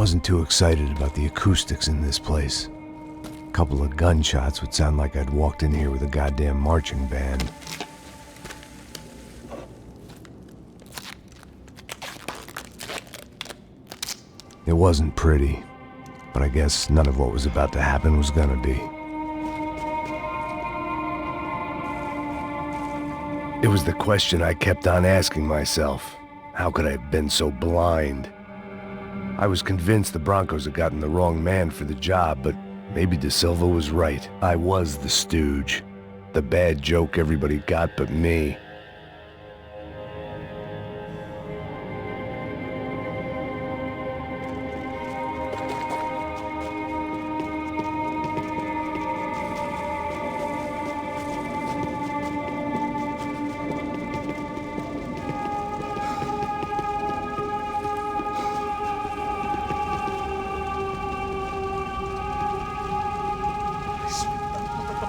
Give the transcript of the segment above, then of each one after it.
wasn't too excited about the acoustics in this place. A couple of gunshots would sound like I'd walked in here with a goddamn marching band. It wasn't pretty, but I guess none of what was about to happen was gonna be. It was the question I kept on asking myself. How could I have been so blind? I was convinced the Broncos had gotten the wrong man for the job, but maybe De Silva was right. I was the stooge. The bad joke everybody got but me.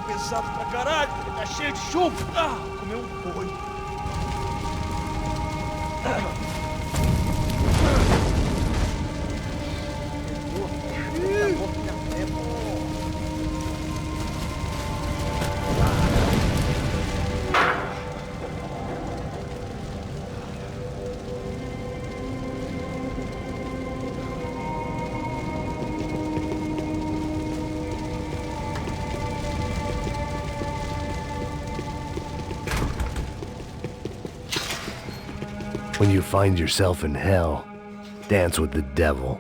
Pesado pra caralho, tá cheio de chumbo. Comeu um boi. When you find yourself in hell, dance with the devil.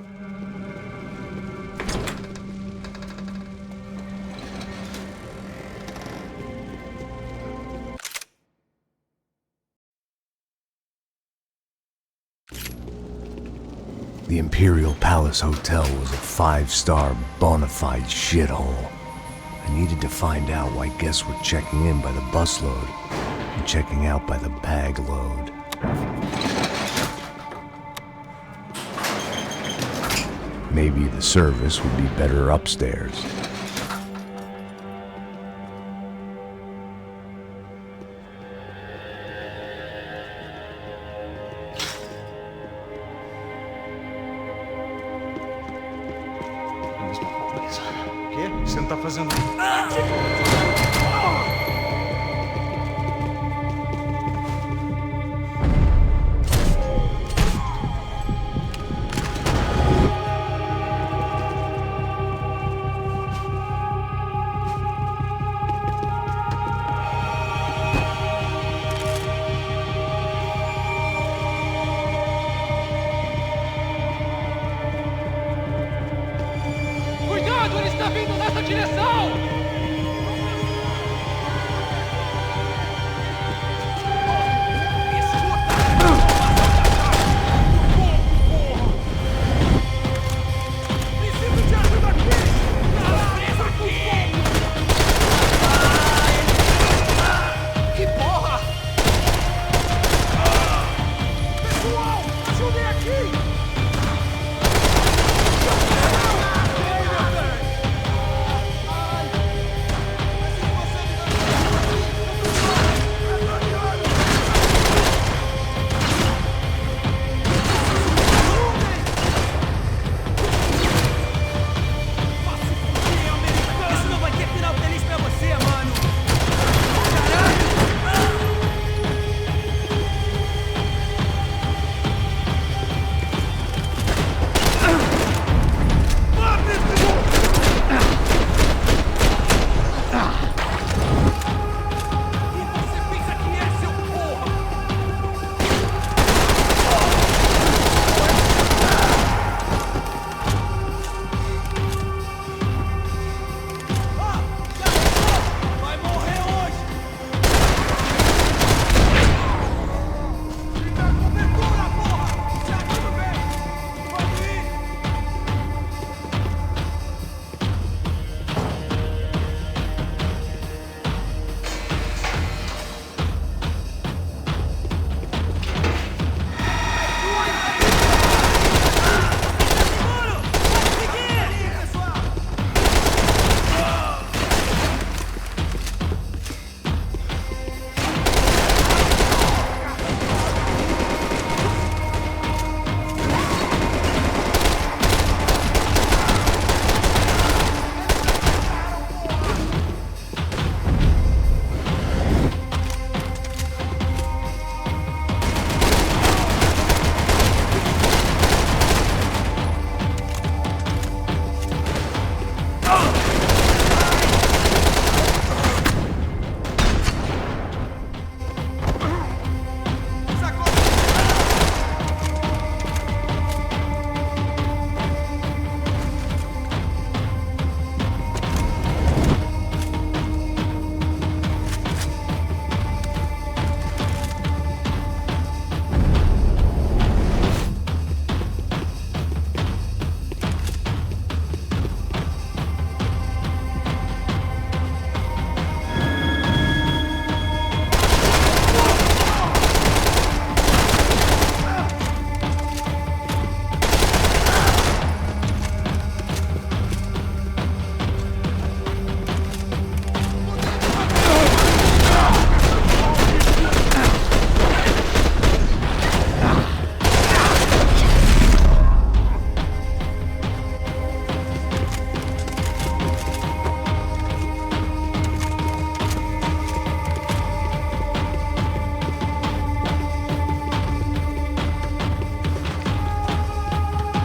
The Imperial Palace Hotel was a 5-star bona fide shithole. I needed to find out why guests were checking in by the busload and checking out by the bag load. Maybe the service would be better upstairs. O quê? Você não tá fazendo... Cuidado, ele está vindo nessa direção!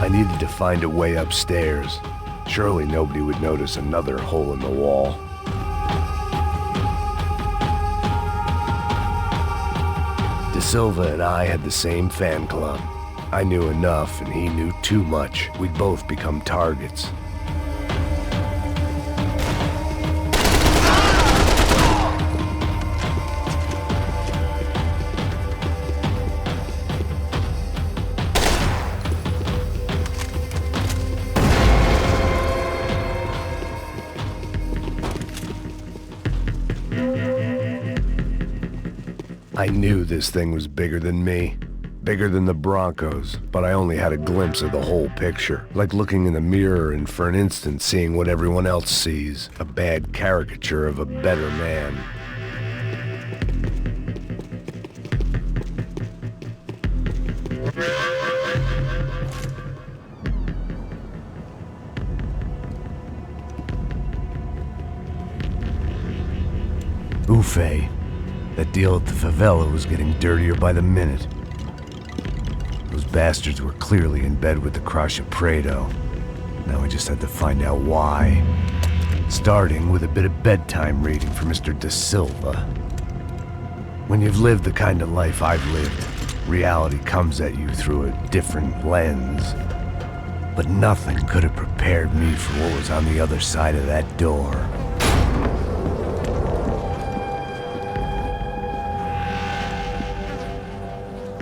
I needed to find a way upstairs. Surely nobody would notice another hole in the wall. De Silva and I had the same fan club. I knew enough and he knew too much. We'd both become targets. I knew this thing was bigger than me, bigger than the Broncos, but I only had a glimpse of the whole picture, like looking in the mirror and for an instant seeing what everyone else sees, a bad caricature of a better man. Buffet. That deal at the favela was getting dirtier by the minute. Those bastards were clearly in bed with the Crusher Prado. Now I just had to find out why. Starting with a bit of bedtime reading for Mr. De Silva. When you've lived the kind of life I've lived, reality comes at you through a different lens. But nothing could have prepared me for what was on the other side of that door.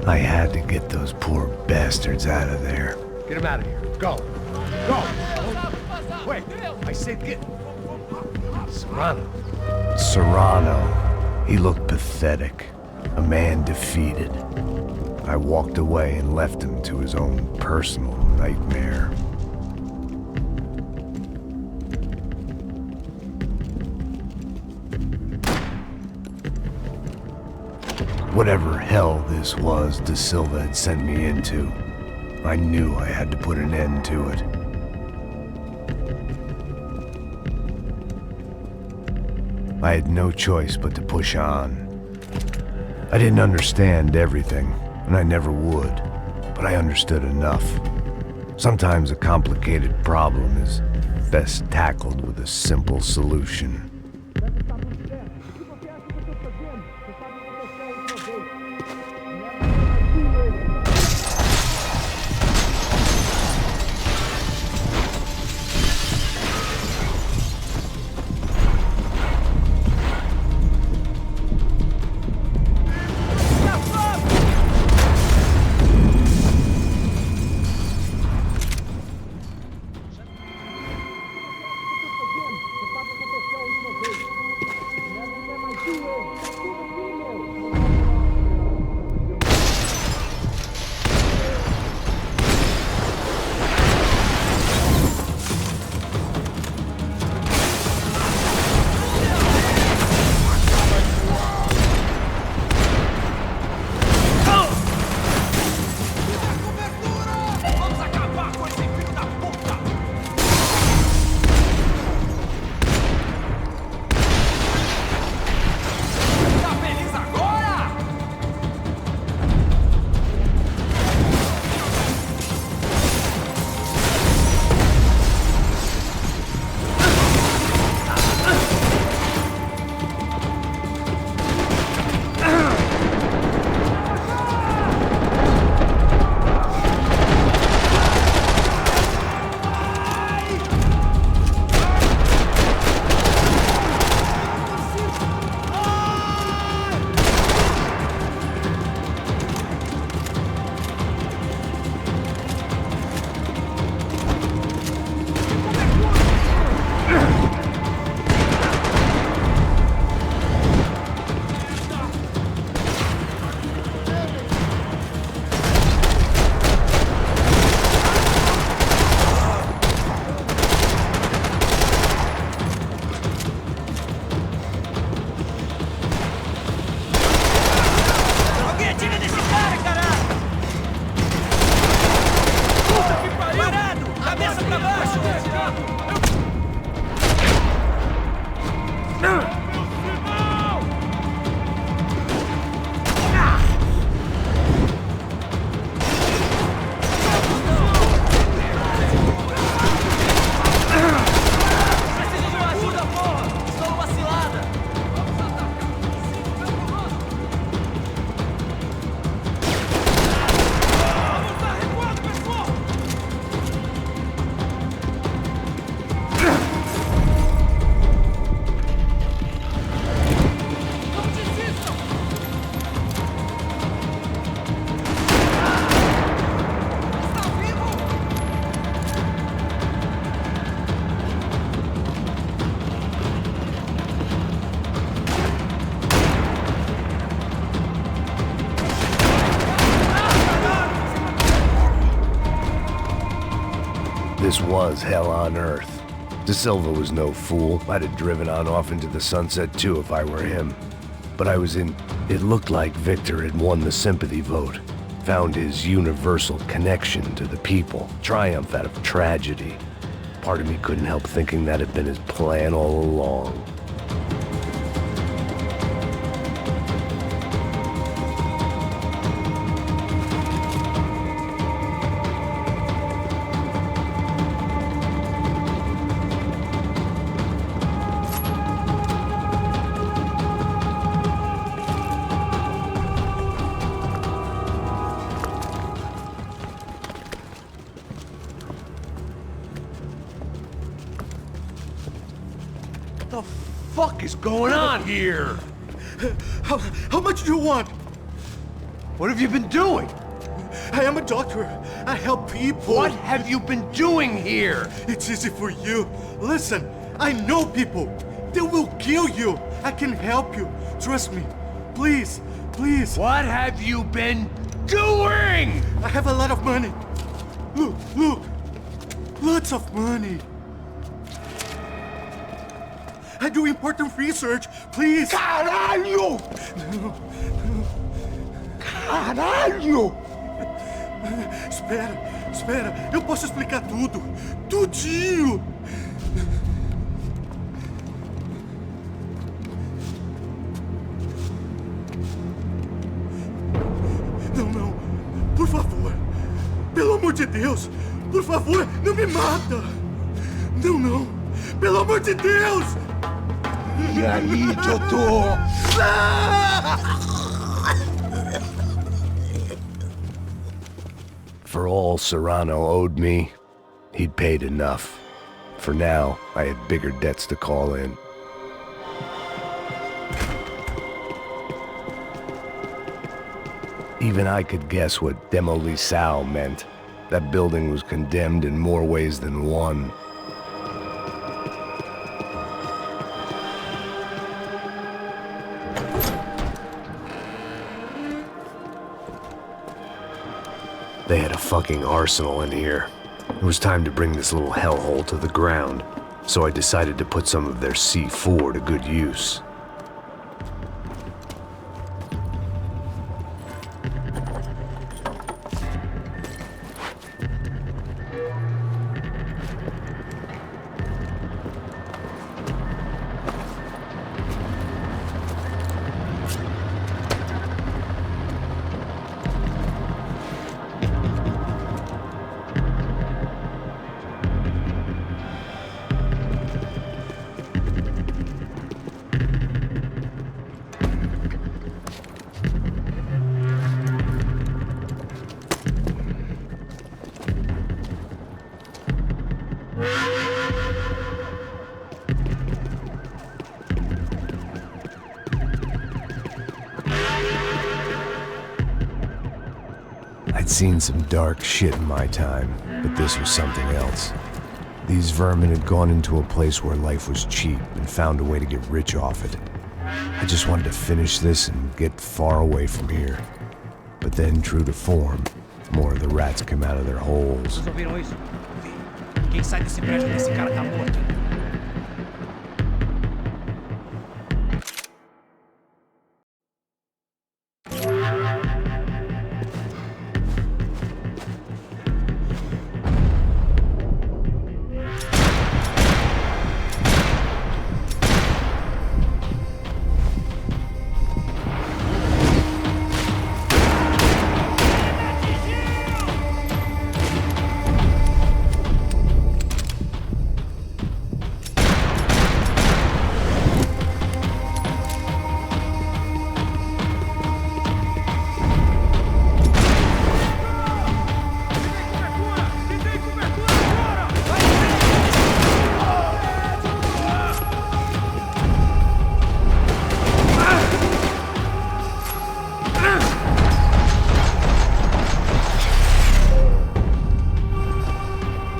I had to get those poor bastards out of there. Get him out of here. Go. Go. Wait. I said get... Serrano. Serrano. He looked pathetic. A man defeated. I walked away and left him to his own personal nightmare. Whatever hell this was De Silva had sent me into, I knew I had to put an end to it. I had no choice but to push on. I didn't understand everything, and I never would, but I understood enough. Sometimes a complicated problem is best tackled with a simple solution. This was hell on earth. De Silva was no fool. I'd have driven on off into the sunset too if I were him. But I was in... It looked like Victor had won the sympathy vote. Found his universal connection to the people. Triumph out of tragedy. Part of me couldn't help thinking that had been his plan all along. What the fuck is going on here? How much do you want? What have you been doing? I am a doctor. I help people. What have you been doing here? It's easy for you. Listen, I know people. They will kill you. I can help you. Trust me. Please, please. What have you been doing? I have a lot of money. Look, look. Lots of money. I do important research. Please. Caralho! Caralho! Espera, espera. Eu posso explicar tudo. Tudinho. Não, não. Por favor. Pelo amor de Deus. Por favor, não me mata. Não, não. Pelo amor de Deus. E aí, doutor? For all Serrano owed me, he'd paid enough. For now, I had bigger debts to call in. Even I could guess what demolição meant. That building was condemned in more ways than one. They had a fucking arsenal in here. It was time to bring this little hellhole to the ground, so I decided to put some of their C4 to good use. I'd seen some dark shit in my time, but this was something else. These vermin had gone into a place where life was cheap and found a way to get rich off it. I just wanted to finish this and get far away from here. But then, true to form, more of the rats came out of their holes. Vocês ouviram isso? Quem sai desse prédio desse cara tá morto.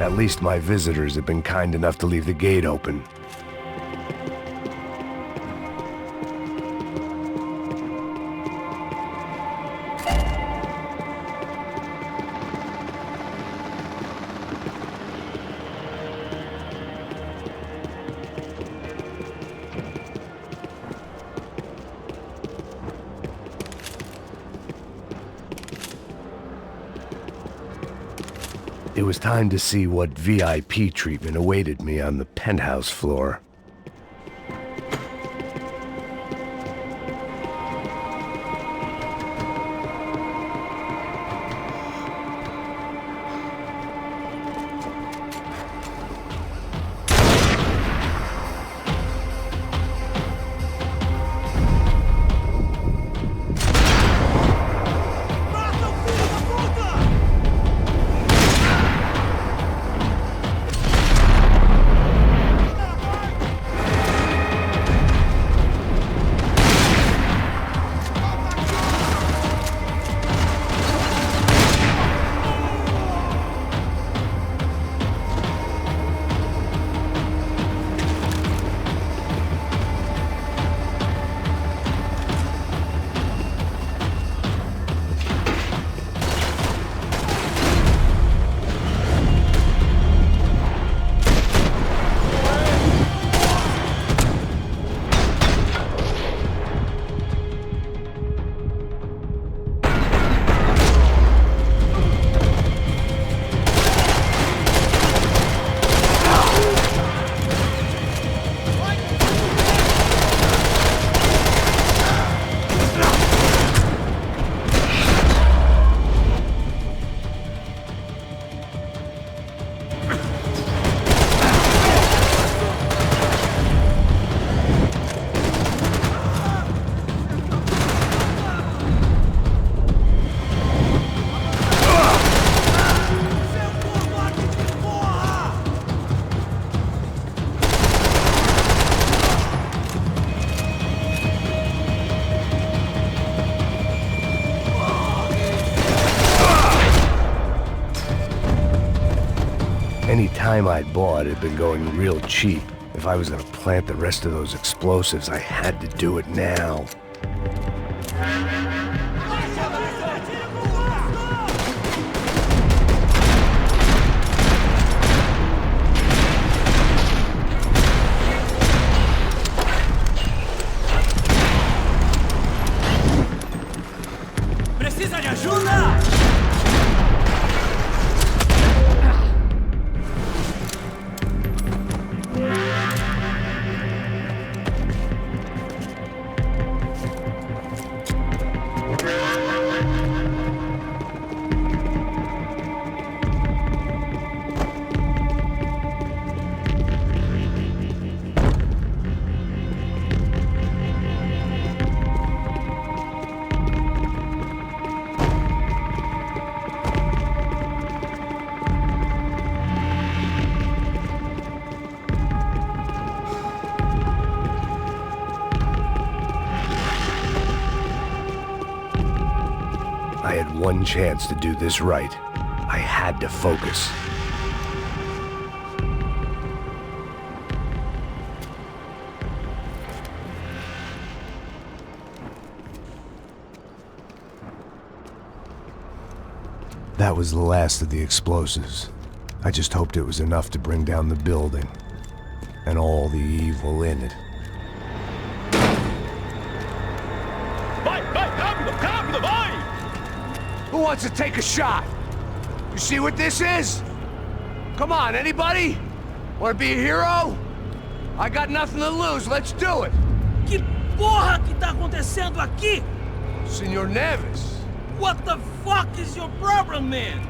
At least my visitors have been kind enough to leave the gate open. It was time to see what VIP treatment awaited me on the penthouse floor. Any time I'd bought had been going real cheap. If I was gonna plant the rest of those explosives, I had to do it now. Precisa de ajuda? I had one chance to do this right. I had to focus. That was the last of the explosives. I just hoped it was enough to bring down the building and all the evil in it. Vai, vai, rápido, rápido, vai! Who wants to take a shot? You see what this is? Come on, anybody? Want to be a hero? I got nothing to lose, let's do it! Que porra que tá acontecendo aqui? Senor Neves. What the fuck is your problem, man?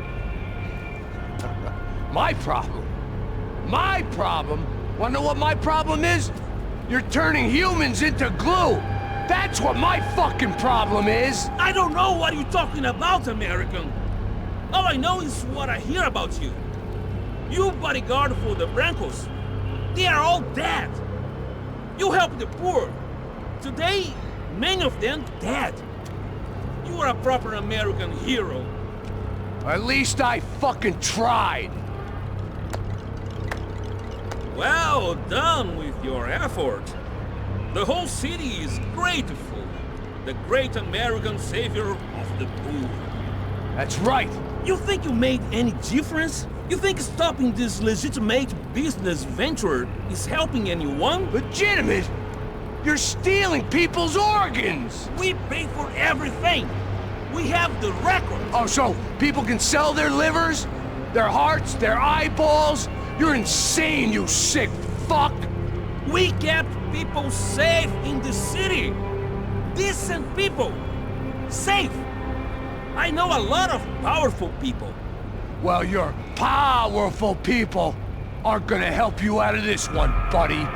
My problem? My problem? Wanna know what my problem is? You're turning humans into glue! That's what my fucking problem is! I don't know what you're talking about, American. All I know is what I hear about you. You bodyguard for the Brancos. They are all dead. You help the poor. Today, many of them dead. You are a proper American hero. At least I fucking tried! Well done with your effort. The whole city is grateful. The great American savior of the poor. That's right! You think you made any difference? You think stopping this legitimate business venture is helping anyone? Legitimate? You're stealing people's organs! We pay for everything. We have the record. Oh, so people can sell their livers? their hearts, their eyeballs. You're insane, you sick fuck! We kept people safe in the city. Decent people. Safe. I know a lot of powerful people. Well, your powerful people aren't gonna help you out of this one, buddy.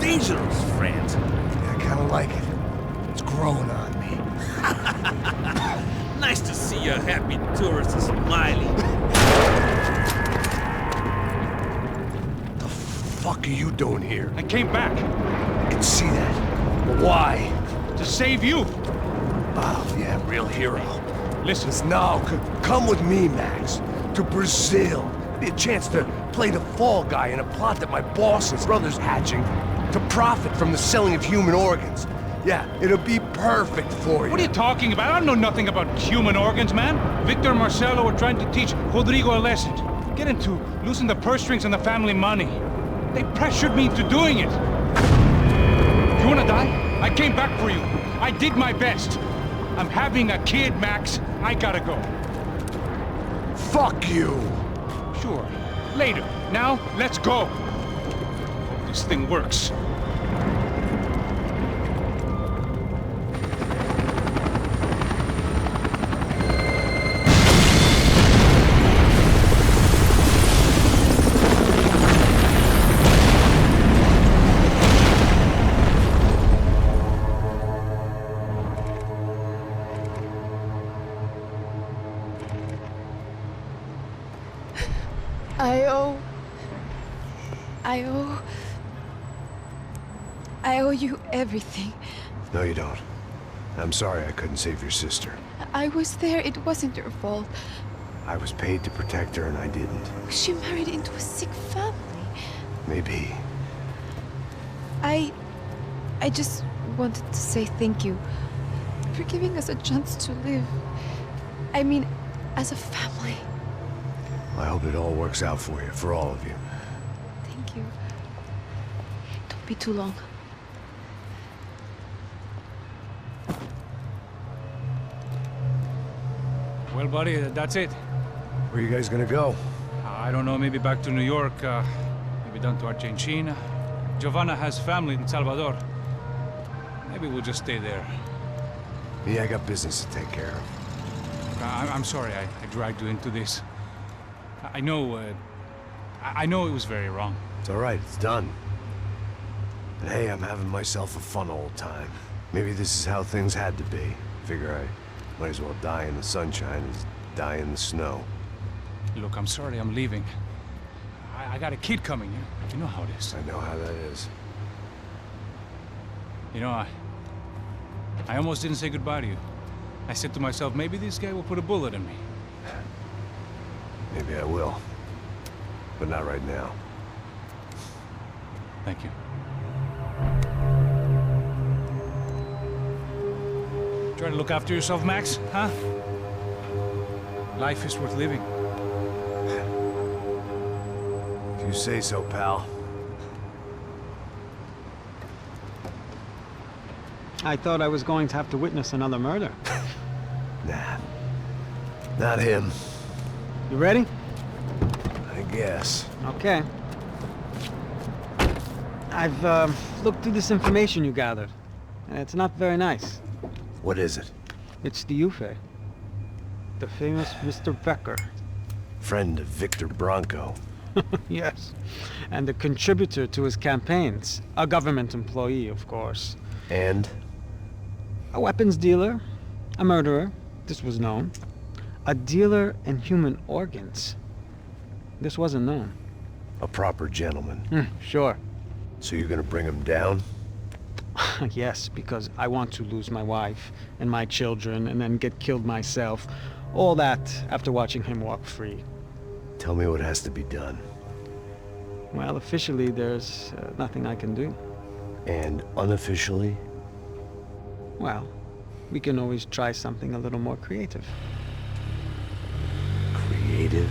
Dangerous, friend. I kinda like it. It's growing on me. Nice to see a happy tourist smiling. The fuck are you doing here? I came back I can see that. But why? to save you. Oh, yeah, real hero. Listen, Now, come with me, Max. To Brazil. Be a chance to play the fall guy in a plot that my boss's brother's hatching to profit from the selling of human organs. Yeah, it'll be perfect for you. what are you talking about? I don't know nothing about human organs, man. Victor and Marcelo were trying to teach Rodrigo a lesson. Get into losing the purse strings and the family money. They pressured me into doing it. You wanna die? I came back for you. I did my best. I'm having a kid, Max. I gotta go. Fuck you! Sure. Later. Now, let's go. Hope this thing works. I owe you everything. No, you don't. I'm sorry I couldn't save your sister. I was there. It wasn't your fault. I was paid to protect her and I didn't. She married into a sick family. Maybe. I just wanted to say thank you for giving us a chance to live. I mean, as a family. I hope it all works out for you, for all of you. Thank you. Don't be too long. Well, buddy, that's it. Where are you guys gonna go? I don't know, maybe back to New York, maybe down to Argentina. Giovanna has family in Salvador. Maybe we'll just stay there. Me, I got business to take care of. I'm sorry I dragged you into this. I know it was very wrong. It's all right, it's done. And hey, I'm having myself a fun old time. Maybe this is how things had to be. Figure I might as well die in the sunshine as die in the snow. Look, I'm sorry I'm leaving. I got a kid coming, you know how it is. I know how that is. You know, I almost didn't say goodbye to you. I said to myself, maybe this guy will put a bullet in me. Maybe I will. But not right now. Thank you. Try to look after yourself, Max, huh? Life is worth living. If you say so, pal. I thought I was going to have to witness another murder. Nah. Not him. You ready? I guess. Okay. I've looked through this information you gathered, and it's not very nice. What is it? It's the Ufe. The famous Mr. Becker. Friend of Victor Bronco. Yes. And a contributor to his campaigns. A government employee, of course. And? A weapons dealer. A murderer. This was known. A dealer in human organs. This wasn't known. A proper gentleman. Sure. So you're gonna bring him down? Yes, because I want to lose my wife and my children and then get killed myself. All that after watching him walk free. Tell me what has to be done. Well, officially there's nothing I can do. And unofficially? Well, we can always try something a little more creative. Creative?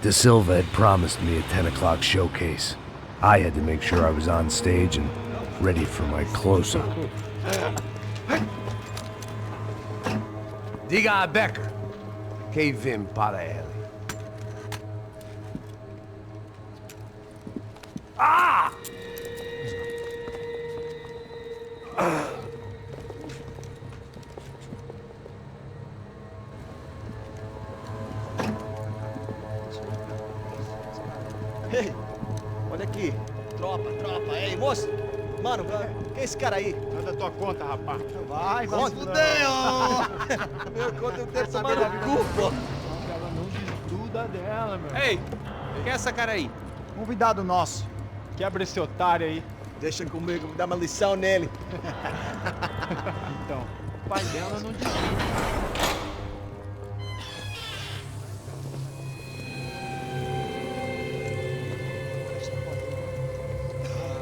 De Silva had promised me a 10 o'clock showcase. I had to make sure I was on stage and ready for my close-up. Diga a Becker. Que vim para ele. Ah! Ei, olha aqui. Tropa. Ei, moço. Mano, quem é esse cara aí? Manda tua conta, rapaz. Vai se fuder, ó. Meu conta eu tenho que tomar no cu, pô. Ela não desduda dela, meu. Ei, quem é essa cara aí? Convidado nosso. Quebra esse otário aí. Deixa comigo, vou dar uma lição nele. Então, o pai dela não desduda.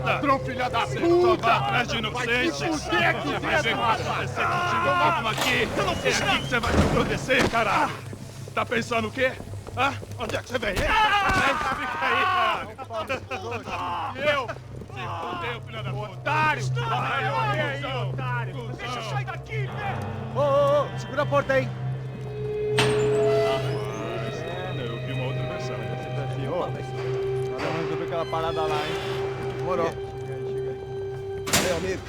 Ladrão, filha da puta! Vai atrás de inocentes! Vai se fuder aqui dentro, rapaz! Vamos aqui! Eu não fiz nada! É aqui que você vai se proteger, caralho! Tá pensando o quê? Hã? Onde é que você vem? Fica aí, cara! E eu? Se fudeu, filha da puta! Otário! Vai, aí, otário! Deixa eu sair daqui, né? Ô, segura a porta aí! Eu vi uma outra versão. Agora resolver aquela parada lá, hein? Demorou. Chega aí. Valeu, amigo.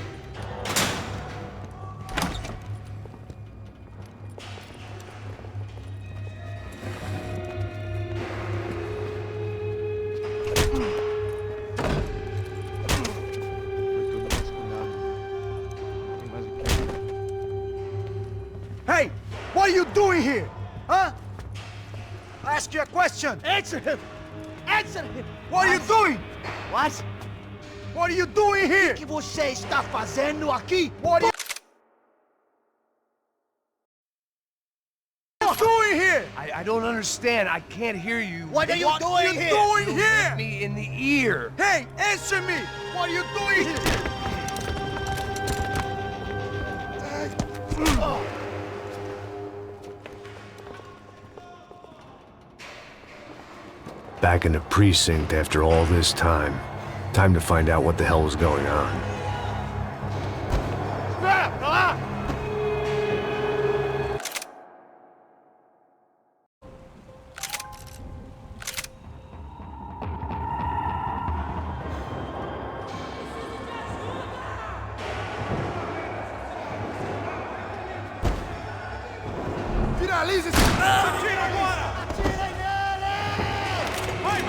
Hey, what are you doing here? Huh? I ask you a question. Answer him! Answer him! What are you doing? What? What are you doing here? O que você está fazendo aqui? What are you doing here? I don't understand. I can't hear you. What are you doing here? Doing You here? hit me in the ear. Hey, answer me. What are you doing here? Back in the precinct after all this time. Time to find out what the hell was going on. Finaliza esse... Atira agora! Atira nele! Vai!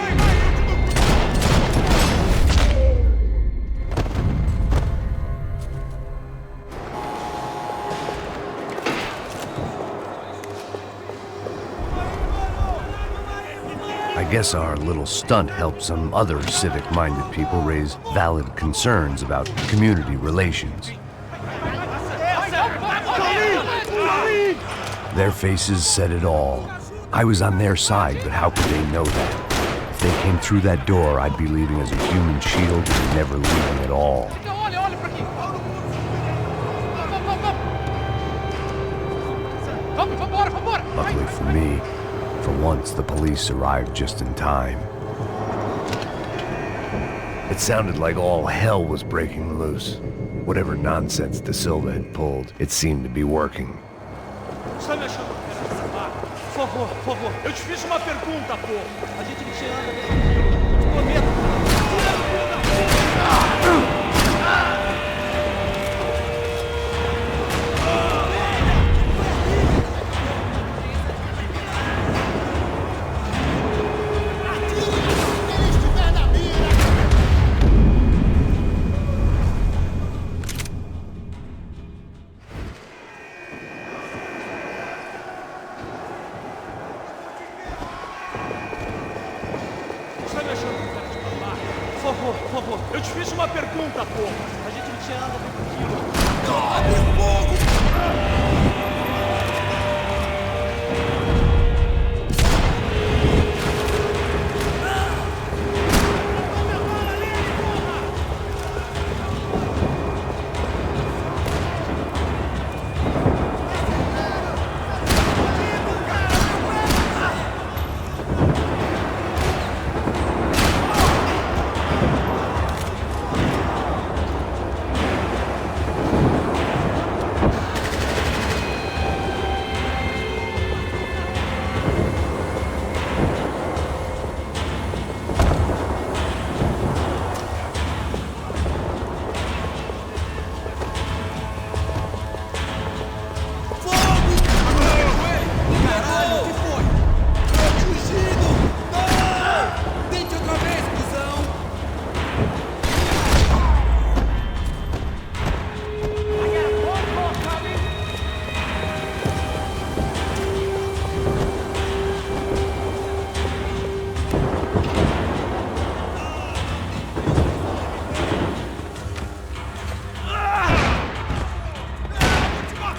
guess our little stunt helped some other civic-minded people raise valid concerns about community relations. Their faces said it all. I was on their side, but how could they know that? If they came through that door, I'd be leaving as a human shield and never leaving at all. Luckily for me, for once the police arrived just in time. It sounded like all hell was breaking loose. Whatever nonsense De Silva had pulled, it seemed to be working. Está me achando? Por favor. Eu te fiz uma pergunta, pô. A gente te anda nesse prometo. Por favor. Eu te fiz uma pergunta, pô. A gente não tinha nada a ver com aquilo. Abre fogo!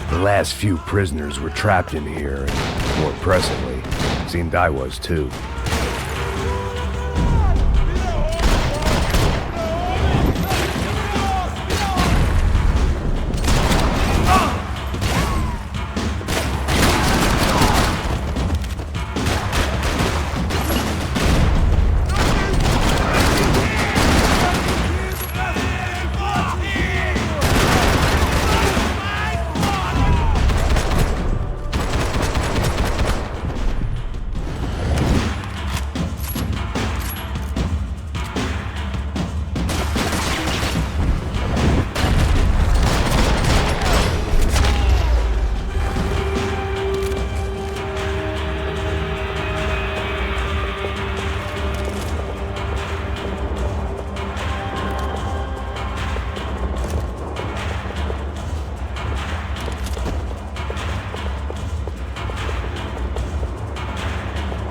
The last few prisoners were trapped in here, and more presently, it seemed I was too.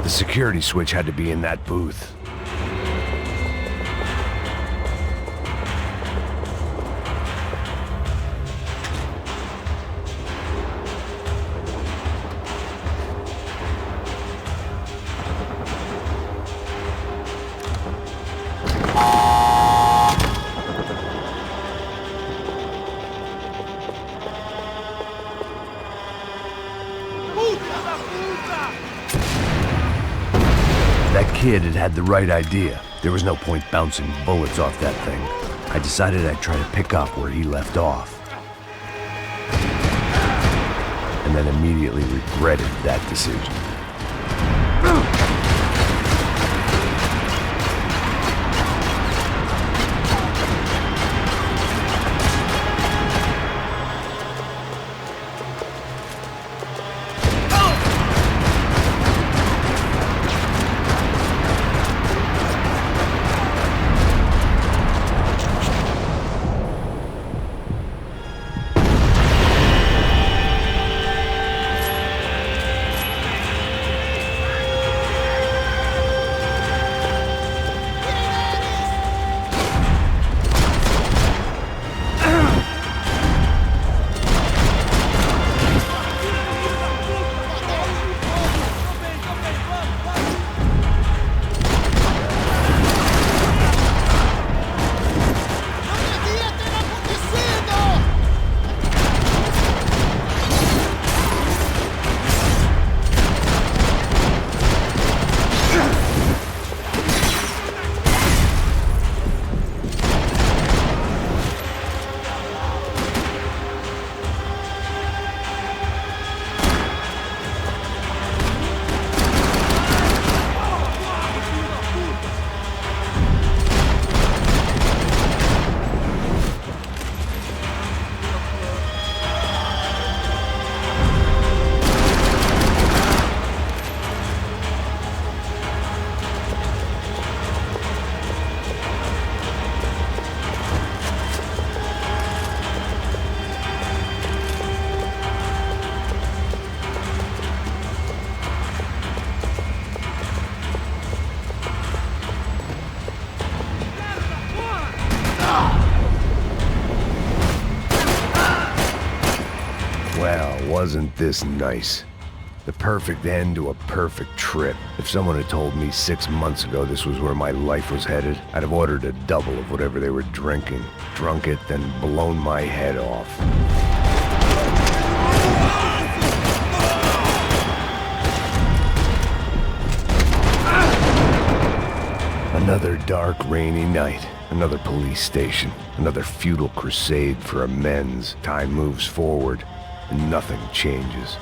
The security switch had to be in that booth. That kid had the right idea. There was no point bouncing bullets off that thing. I decided I'd try to pick up where he left off. And then immediately regretted that decision. Wasn't this nice? The perfect end to a perfect trip. If someone had told me 6 months ago this was where my life was headed, I'd have ordered a double of whatever they were drinking, drunk it, then blown my head off. Another dark, rainy night. Another police station. Another futile crusade for amends. Time moves forward, and nothing changes.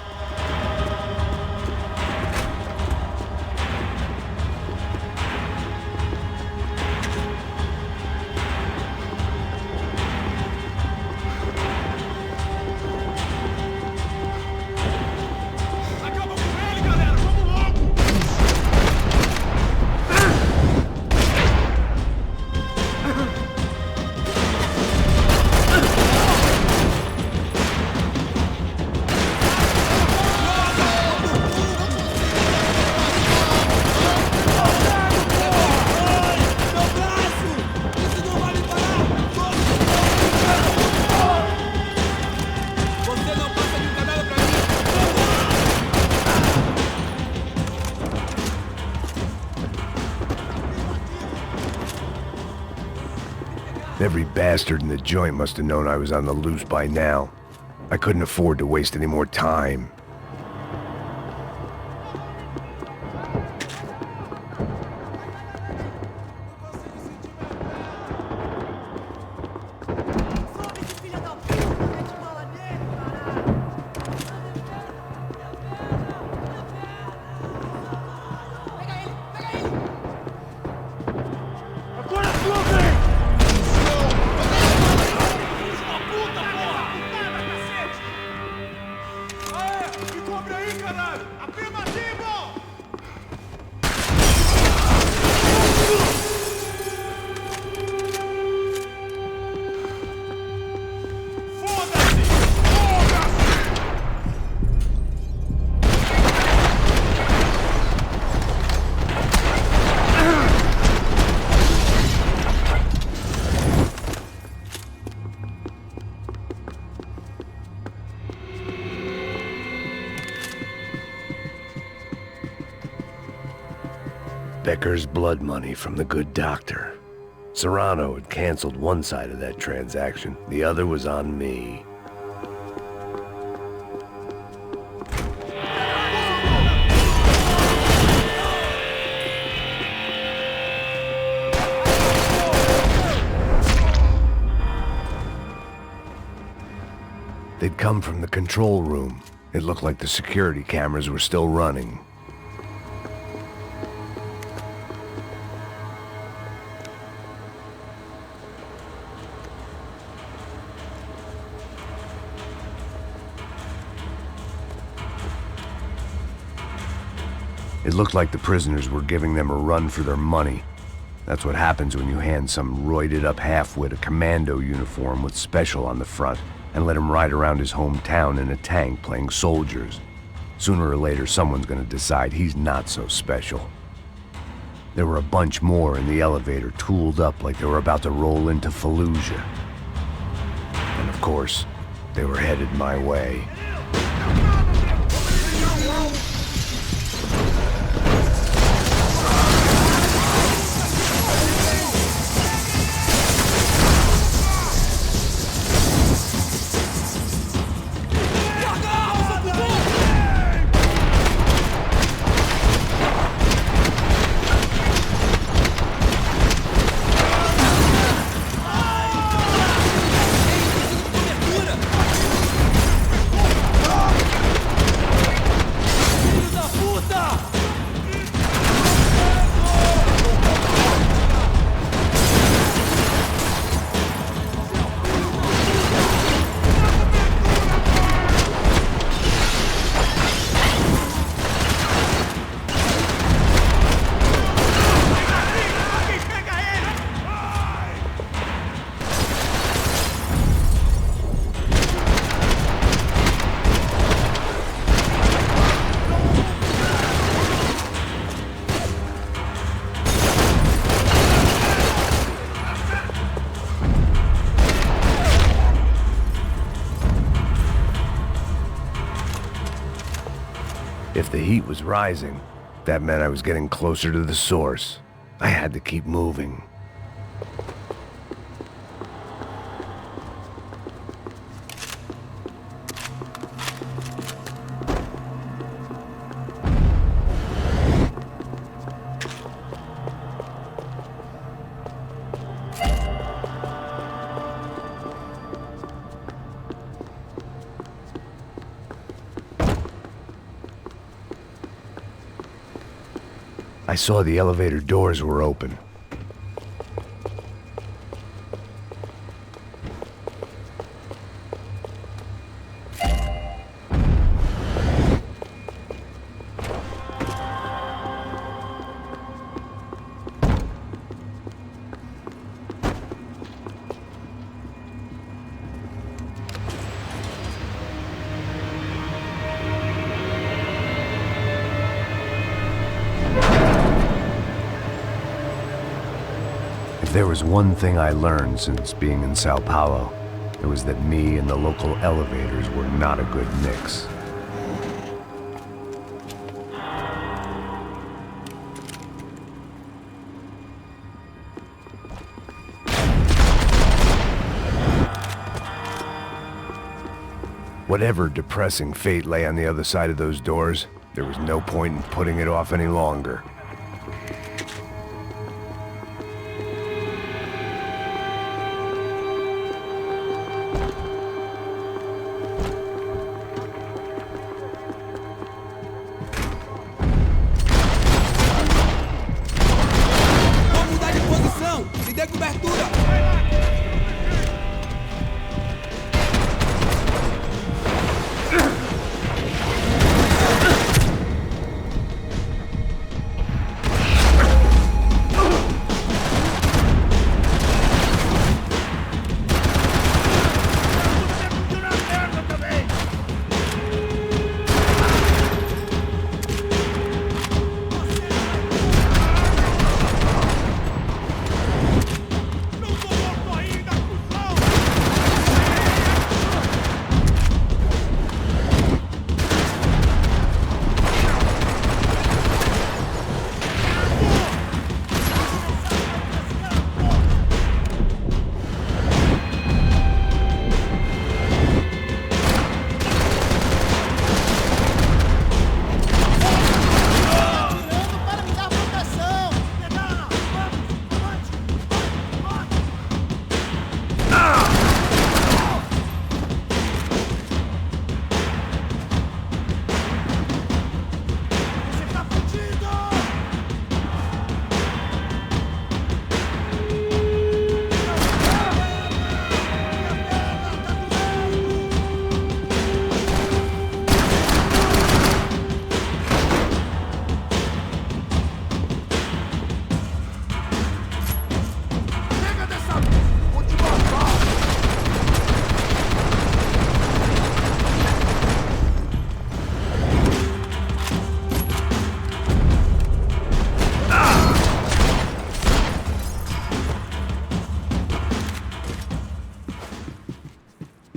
Every bastard in the joint must have known I was on the loose by now. I couldn't afford to waste any more time. Becker's blood money from the good doctor. Serrano had canceled one side of that transaction. The other was on me. They'd come from the control room. It looked like the security cameras were still running. It looked like the prisoners were giving them a run for their money. That's what happens when you hand some roided-up halfwit a commando uniform with special on the front and let him ride around his hometown in a tank playing soldiers. Sooner or later, someone's gonna decide he's not so special. There were a bunch more in the elevator, tooled up like they were about to roll into Fallujah. And of course, they were headed my way. The heat was rising. That meant I was getting closer to the source. I had to keep moving. I saw the elevator doors were open. If there was one thing I learned since being in Sao Paulo, it was that me and the local elevators were not a good mix. Whatever depressing fate lay on the other side of those doors, there was no point in putting it off any longer.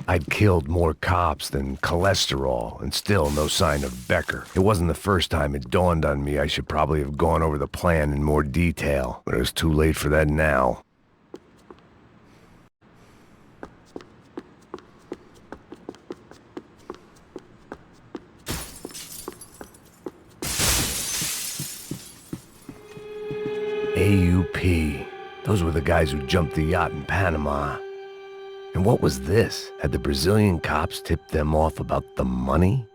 I'd killed more cops than cholesterol, and still no sign of Becker. It wasn't the first time it dawned on me I should probably have gone over the plan in more detail, but it was too late for that now. AUP. Those were the guys who jumped the yacht in Panama. And what was this? Had the Brazilian cops tipped them off about the money?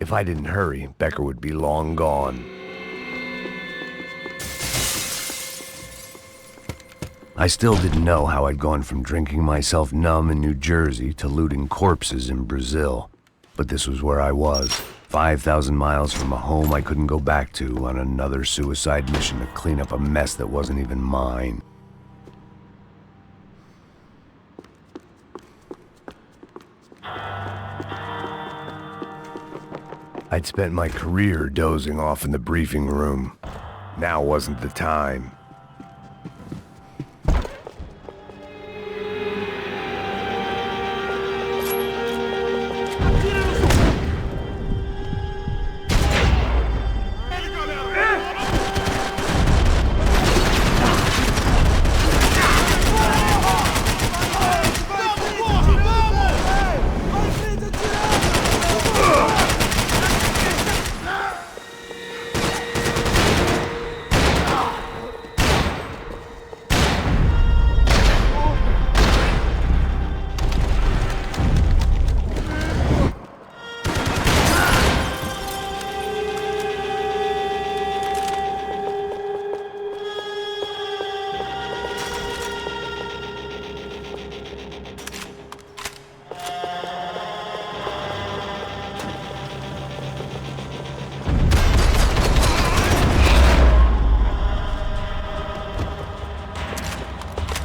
If I didn't hurry, Becker would be long gone. I still didn't know how I'd gone from drinking myself numb in New Jersey to looting corpses in Brazil. But this was where I was, 5,000 miles from a home I couldn't go back to on another suicide mission to clean up a mess that wasn't even mine. I'd spent my career dozing off in the briefing room. Now wasn't the time.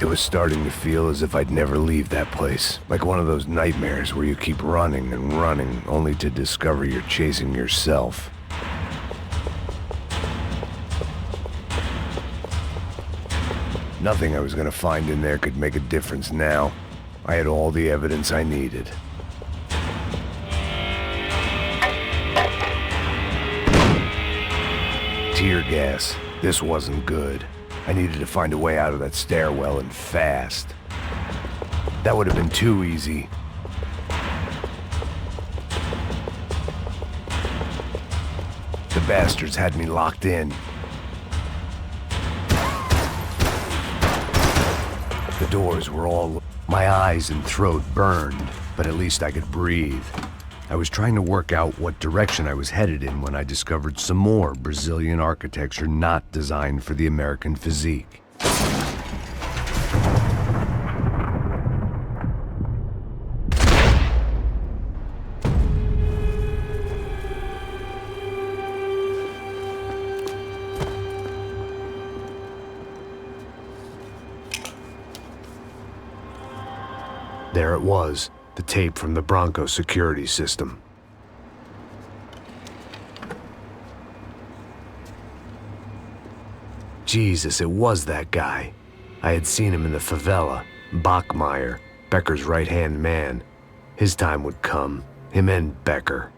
It was starting to feel as if I'd never leave that place. Like one of those nightmares where you keep running and running, only to discover you're chasing yourself. Nothing I was gonna find in there could make a difference now. I had all the evidence I needed. Tear gas. This wasn't good. I needed to find a way out of that stairwell and fast. That would have been too easy. The bastards had me locked in. The doors were all... My eyes and throat burned, but at least I could breathe. I was trying to work out what direction I was headed in when I discovered some more Brazilian architecture not designed for the American physique. There it was. The tape from the Bronco security system. Jesus, it was that guy. I had seen him in the favela. Bachmeyer, Becker's right-hand man. His time would come. Him and Becker.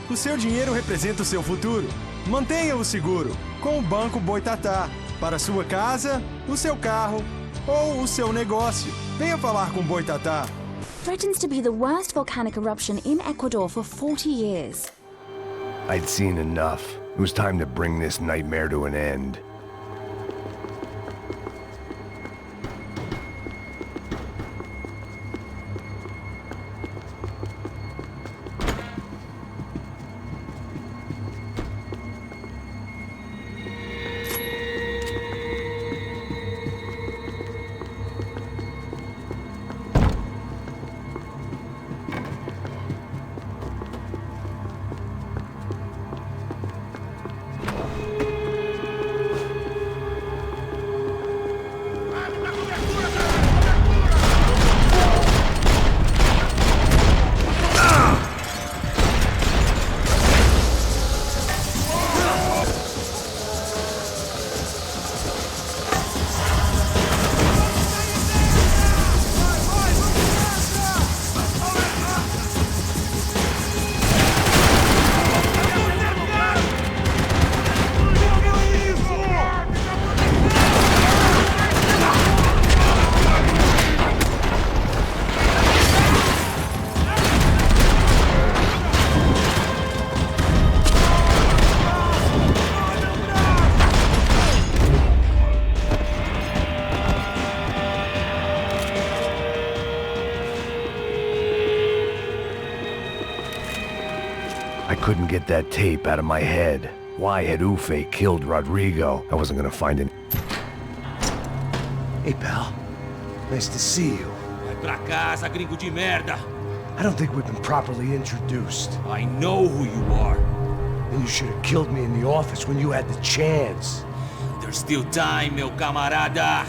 O seu dinheiro representa o seu futuro. Mantenha-o seguro com o Banco Boitatá. Para sua casa, o seu carro ou o seu negócio. Venha falar com Boitatá. Threatens to be the worst volcanic eruption in Ecuador for 40 years. I'd seen enough. It was time to bring this nightmare to an end. I couldn't get that tape out of my head. Why had Ufe killed Rodrigo? I wasn't gonna find him. Hey, pal. Nice to see you. Vai pra casa, gringo de merda. I don't think we've been properly introduced. I know who you are. And you should have killed me in the office when you had the chance. There's still time, meu camarada.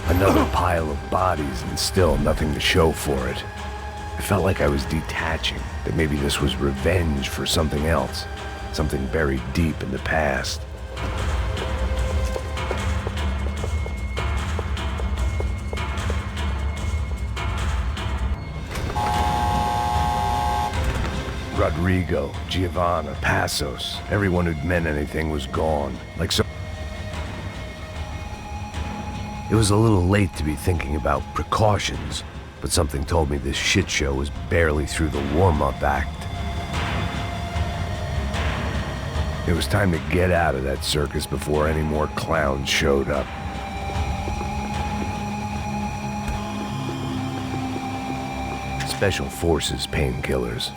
Another pile of bodies and still nothing to show for it. I felt like I was detaching, that maybe this was revenge for something else, something buried deep in the past. Rodrigo, Giovanna, Passos, everyone who'd meant anything was gone, like so. It was a little late to be thinking about precautions, but something told me this shit show was barely through the warm-up act. It was time to get out of that circus before any more clowns showed up. Special Forces painkillers.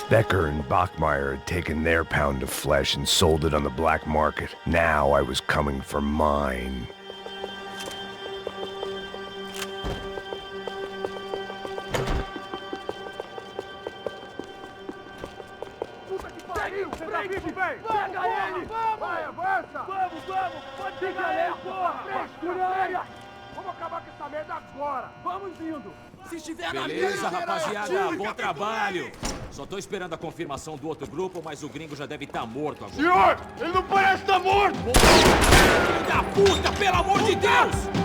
Becker and Bachmeyer had taken their pound of flesh and sold it on the black market. Now I was coming for mine. Beleza, rapaziada, bom trabalho. Só tô esperando a confirmação do outro grupo, mas o gringo já deve estar morto agora. Senhor, ele não parece estar morto! Filho da puta, pelo amor de Deus!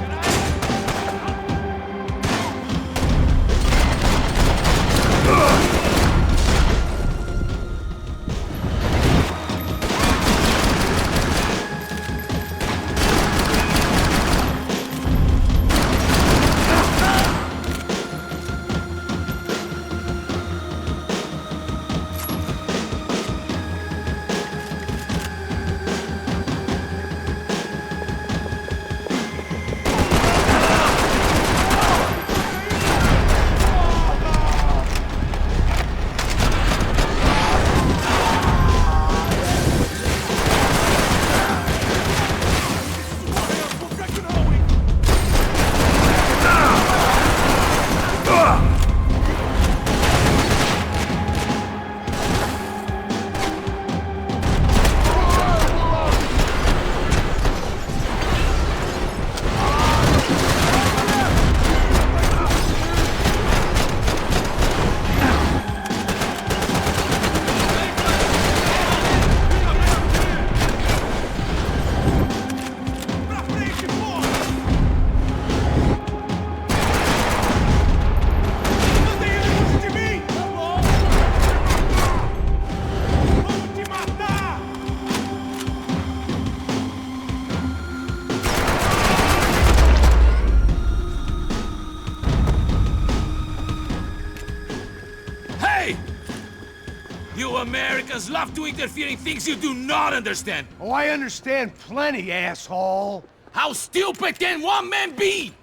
Americans love to interfere in things you do not understand. Oh, I understand plenty, asshole. How stupid can one man be?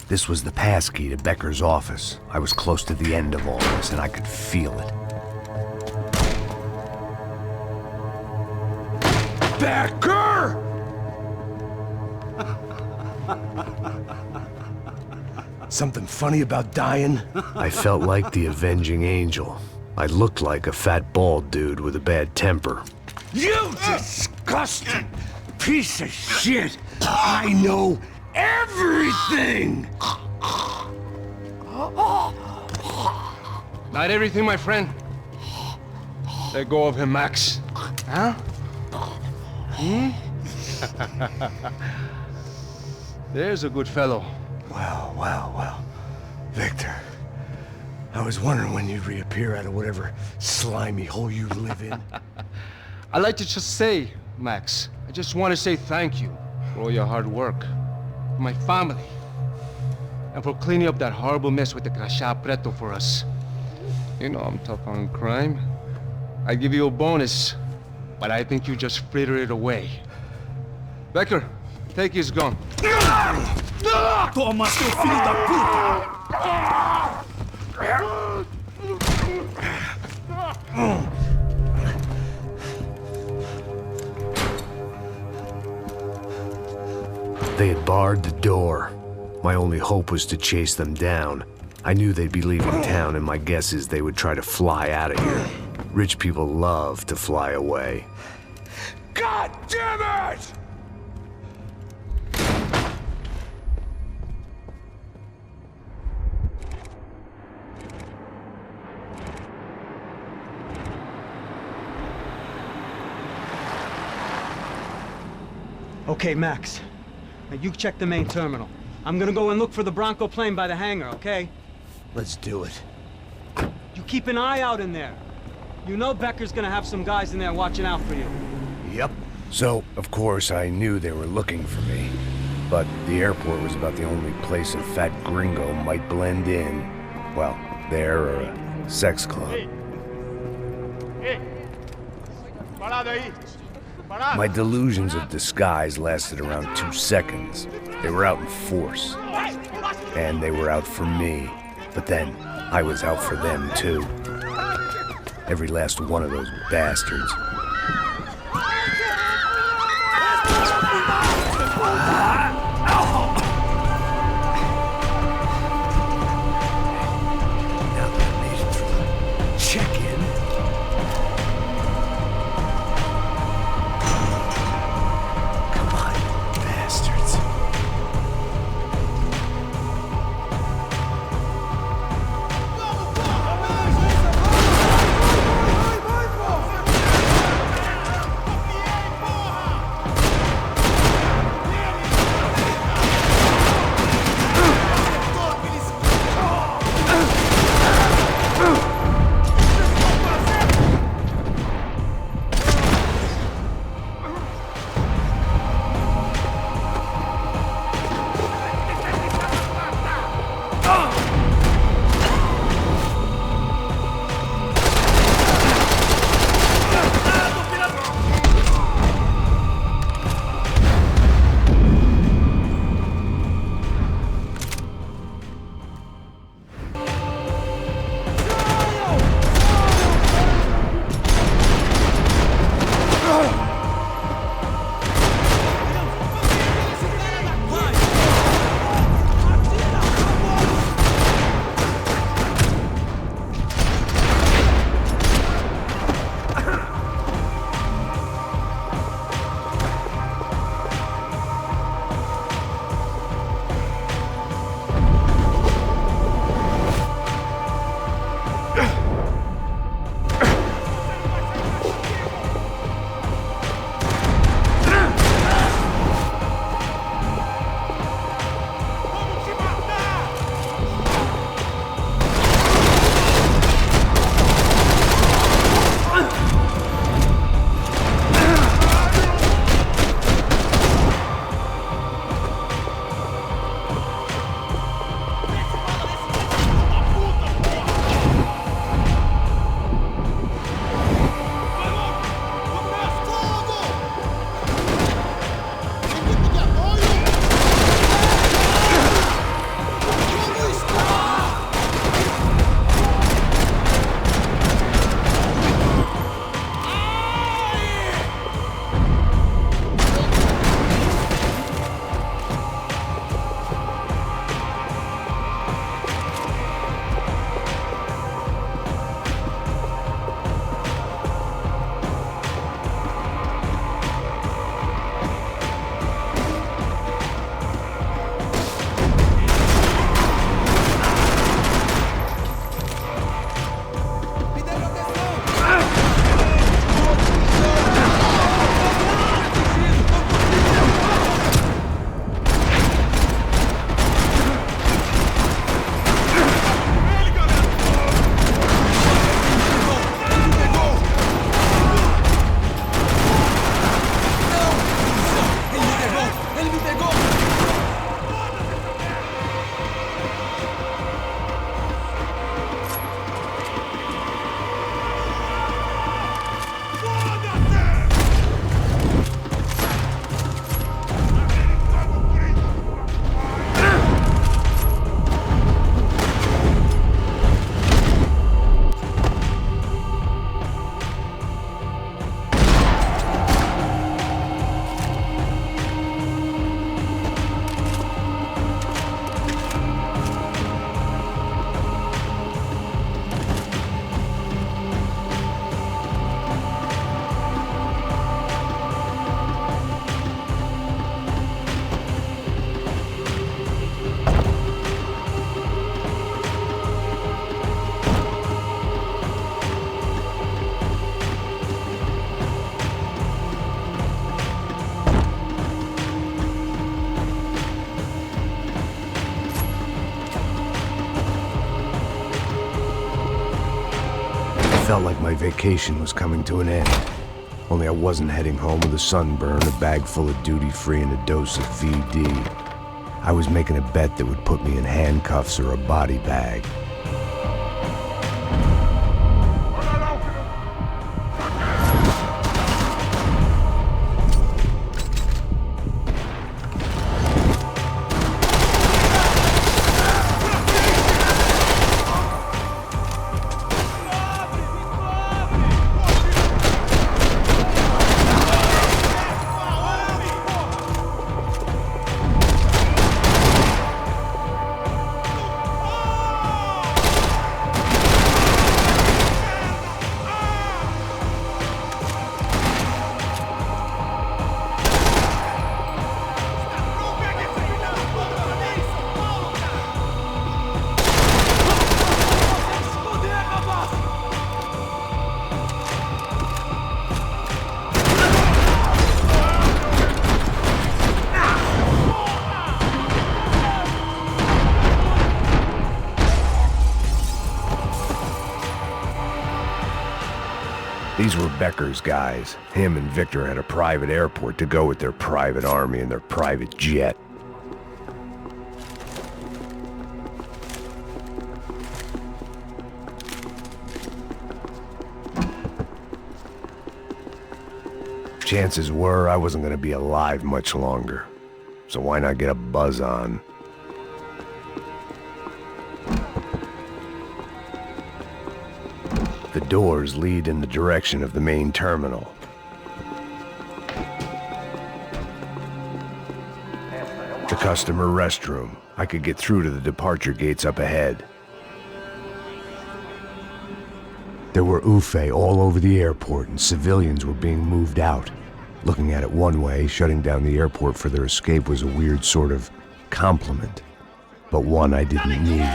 This was the passkey to Becker's office. I was close to the end of all this, and I could feel it. Becker! Something funny about dying? I felt like the avenging angel. I looked like a fat bald dude with a bad temper. You disgusting piece of shit! I know Everything! Not everything, my friend. Let go of him, Max. Huh? There's a good fellow. Well. Victor, I was wondering when you'd reappear out of whatever slimy hole you live in. I'd like to just say, Max, I just want to say thank you for all your hard work, for my family, and for cleaning up that horrible mess with the Crachá Preto for us. You know I'm tough on crime. I give you a bonus, but I think you just frittered it away. Becker, take his gun. Toma, seu filho da puta! They had barred the door. My only hope was to chase them down. I knew they'd be leaving town, and my guess is they would try to fly out of here. Rich people love to fly away. God damn it! Okay, Max. Now you check the main terminal. I'm gonna go and look for the Bronco plane by the hangar, okay? Let's do it. You keep an eye out in there. You know Becker's gonna have some guys in there watching out for you. Yep. So, of course, I knew they were looking for me. But the airport was about the only place a fat gringo might blend in. Well, there or a sex club. My delusions of disguise lasted around 2 seconds. They were out in force. And they were out for me. But then, I was out for them too. Every last one of those bastards. Now that I made it through the check-in. Come on, bastards. felt like my vacation was coming to an end. Only I wasn't heading home with a sunburn, a bag full of duty-free, and a dose of VD. I was making a bet that would put me in handcuffs or a body bag. These were Becker's guys. Him and Victor had a private airport to go with their private army and their private jet. Chances were I wasn't going to be alive much longer, so why not get a buzz on? The doors lead in the direction of the main terminal. The customer restroom. I could get through to the departure gates up ahead. There were UFE all over the airport, and civilians were being moved out. Looking at it one way, shutting down the airport for their escape was a weird sort of compliment, but one I didn't need.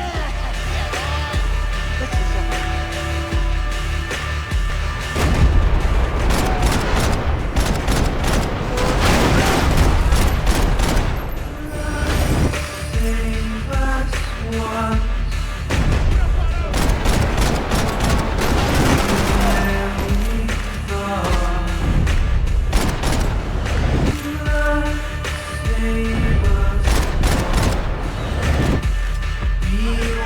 Be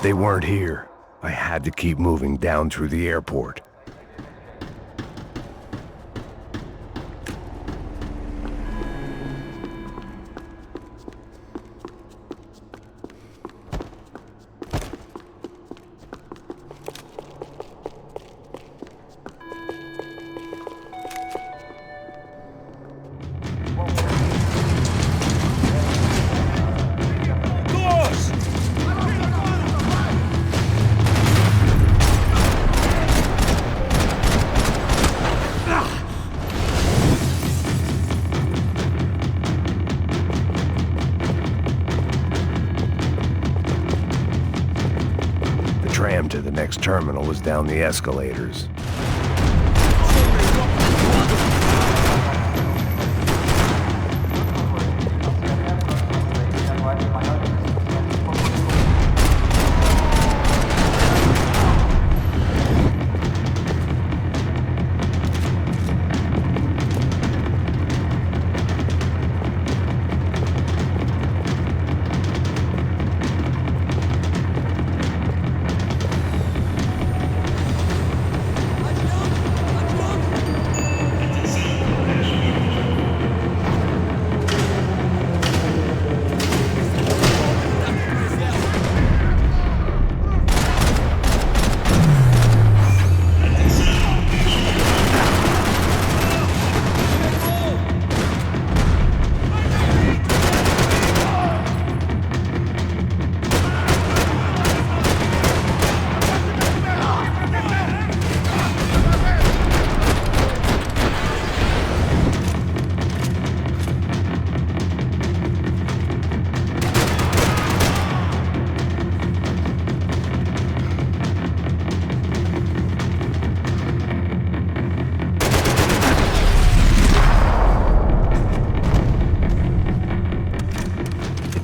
they weren't here, I had to keep moving down through the airport. The tram to the next terminal was down the escalators.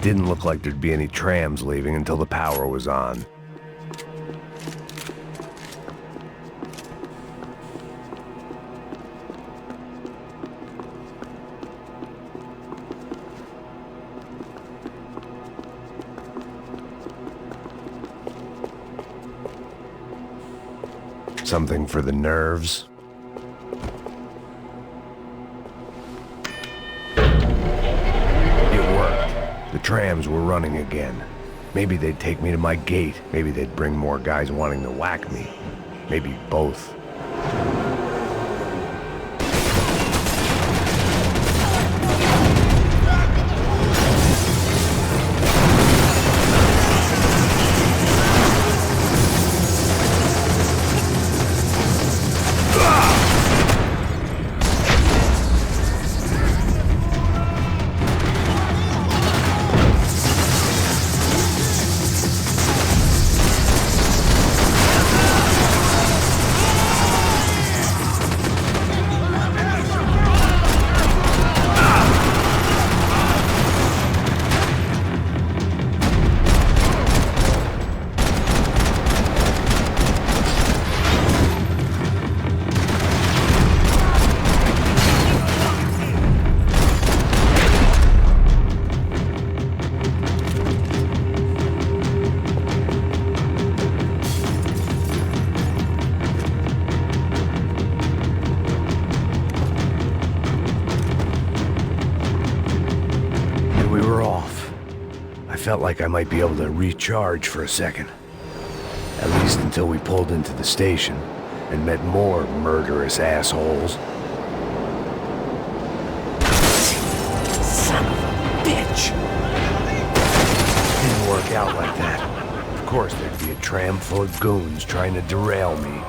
Didn't look like there'd be any trams leaving until the power was on. Something for the nerves. The trams were running again. Maybe they'd take me to my gate. Maybe they'd bring more guys wanting to whack me. Maybe both. Felt like I might be able to recharge for a second. At least until we pulled into the station and met more murderous assholes. Son of a bitch! Didn't work out like that. Of course there'd be a tram full of goons trying to derail me.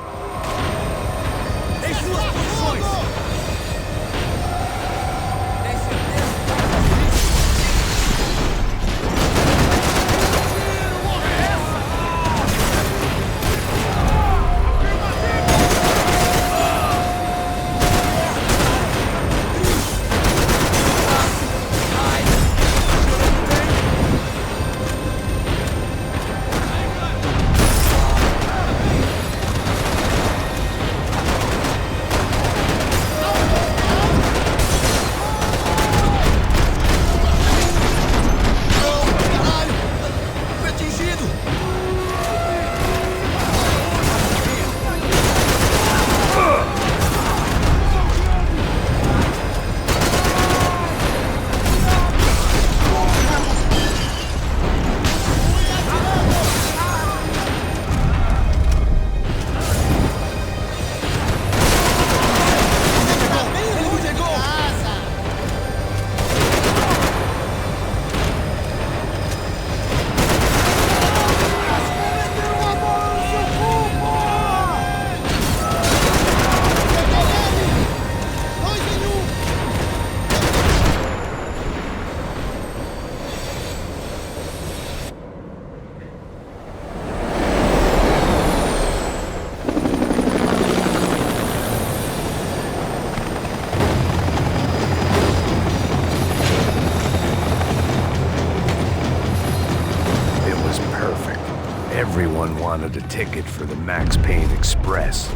Everyone wanted a ticket for the Max Payne Express.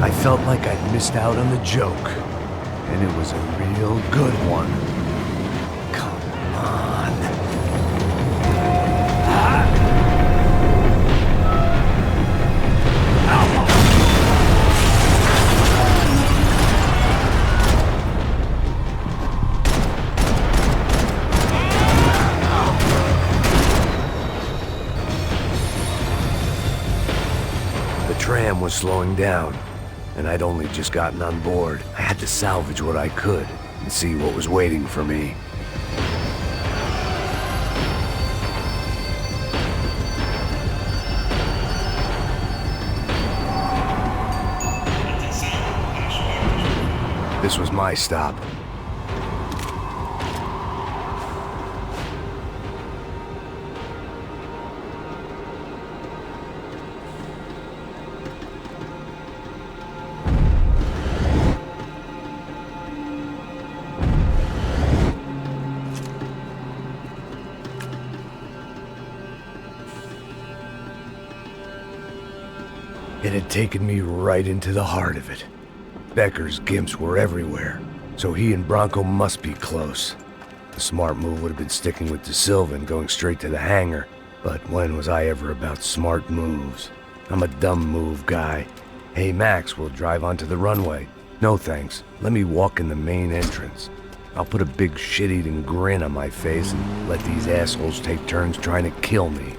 I felt like I'd missed out on the joke, and it was a real good one. Come on. The tram was slowing down, and I'd only just gotten on board. I had to salvage what I could and see what was waiting for me. This was my stop. It had taken me right into the heart of it. Becker's gimps were everywhere, so he and Bronco must be close. The smart move would have been sticking with De Silva and going straight to the hangar, but when was I ever about smart moves? I'm a dumb move guy. Hey Max, we'll drive onto the runway. No thanks, let me walk in the main entrance. I'll put a big shit-eating grin on my face and let these assholes take turns trying to kill me.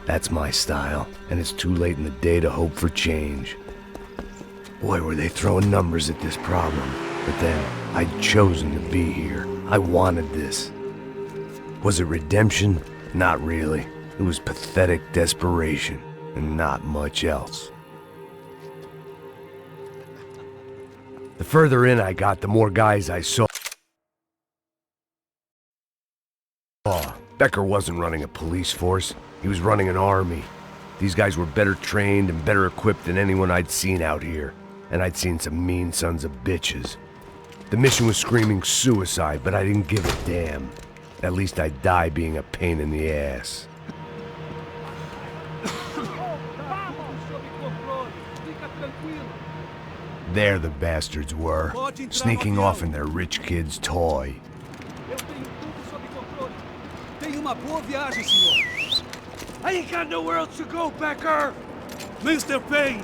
That's my style, and it's too late in the day to hope for change. Boy, were they throwing numbers at this problem. But then, I'd chosen to be here. I wanted this. Was it redemption? Not really. It was pathetic desperation, and not much else. The further in I got, the more guys I saw. Becker wasn't running a police force. He was running an army. These guys were better trained and better equipped than anyone I'd seen out here. And I'd seen some mean sons of bitches. The mission was screaming suicide, but I didn't give a damn. At least I'd die being a pain in the ass. There the bastards were, sneaking off in their rich kid's toy. I ain't got nowhere else to go, Becker! Mr. Payne,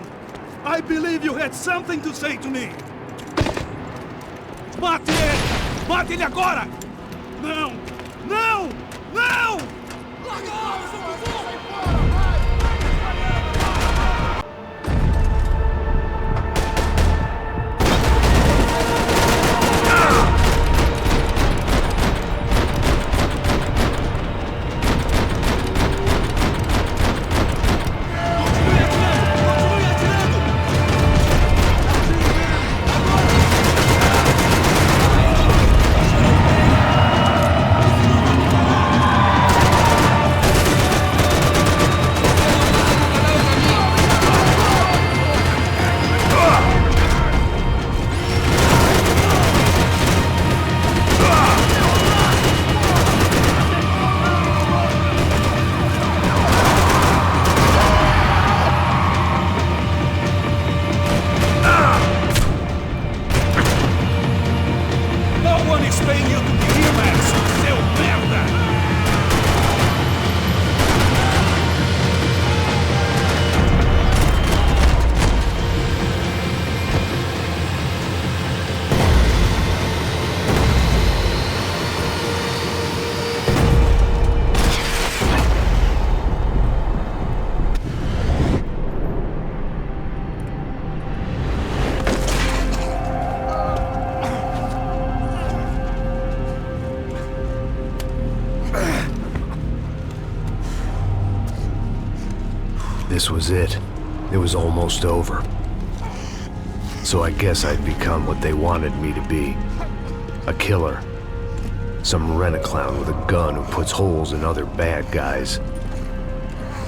I believe you had something to say to me. Mate ele! Mate ele agora! Não! Não! Não! this was it. It was almost over. So I guess I'd become what they wanted me to be. A killer. Some rent-a-clown with a gun who puts holes in other bad guys.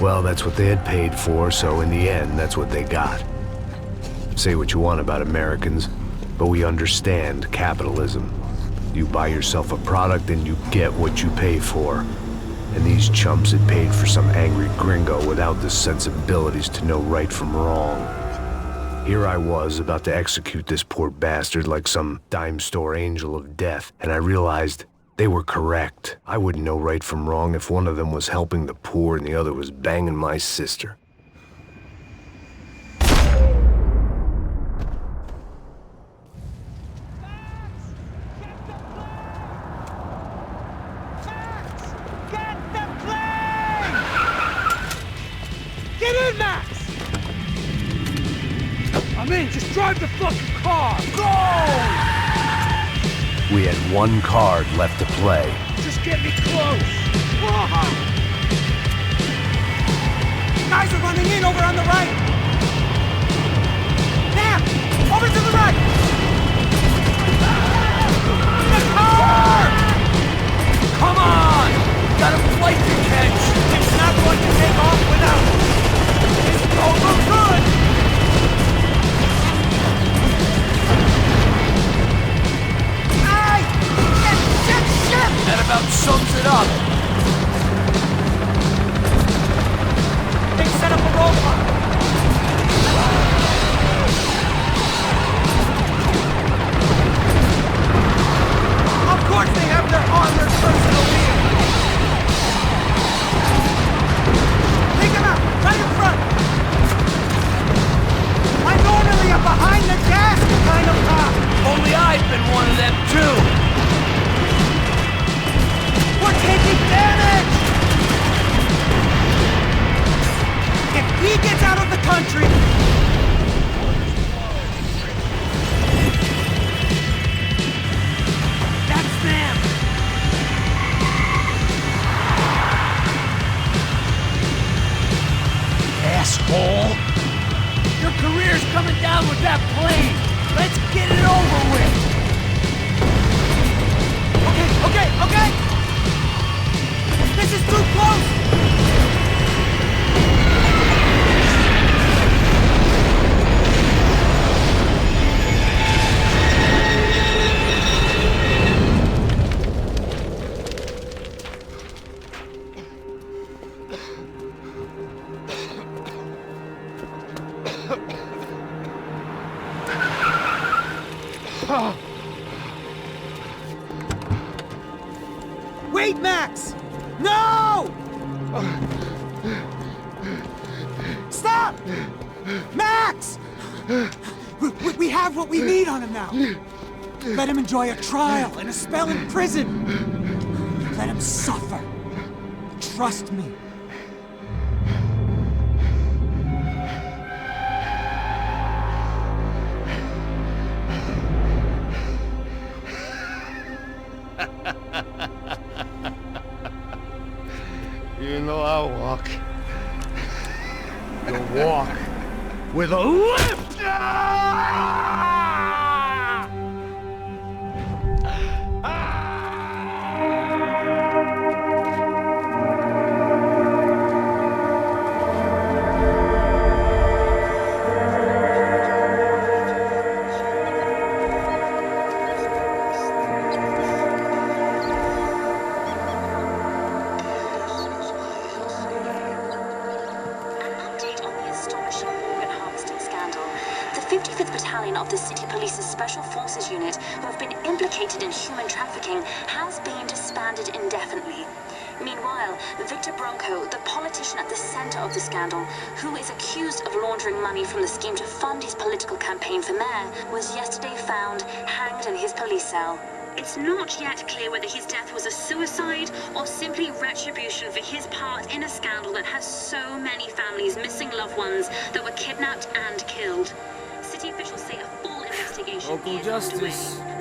Well, that's what they had paid for, so in the end, that's what they got. Say what you want about Americans, but we understand capitalism. You buy yourself a product and you get what you pay for. And these chumps had paid for some angry gringo without the sensibilities to know right from wrong. Here I was, about to execute this poor bastard like some dime store angel of death, and I realized they were correct. I wouldn't know right from wrong if one of them was helping the poor and the other was banging my sister. I'm in, just drive the fucking car! Go! We had one card left to play. Just get me close! Whoa. Guys are running in over on the right! Now! Over to the right! The car! Come on! Got a flight to catch! It's not going to take off without it! This don't look good! That about sums it up. They set up a roadblock. Of course they have their armored personal vehicle. Take them out, right in front. I'm normally a behind the gas kind of cop. Only I've been one of them too. We're taking damage! If he gets out of the country... That's them! Asshole! Your career's coming down with that plane! Let's get it over with! Okay! This is too close! Wait, Max! No! Stop! Max! We have what we need on him now. Let him enjoy a trial and a spell in prison. Let him suffer. Trust me. You know I'll walk. You'll walk with a lift! Of the City Police's Special Forces Unit, who have been implicated in human trafficking, has been disbanded indefinitely. Meanwhile, Victor Bronco, the politician at the center of the scandal, who is accused of laundering money from the scheme to fund his political campaign for mayor, was yesterday found hanged in his police cell. It's not yet clear whether his death was a suicide or simply retribution for his part in a scandal that has so many families missing loved ones that were kidnapped and killed. City officials say a full investigation Local is justice. underway.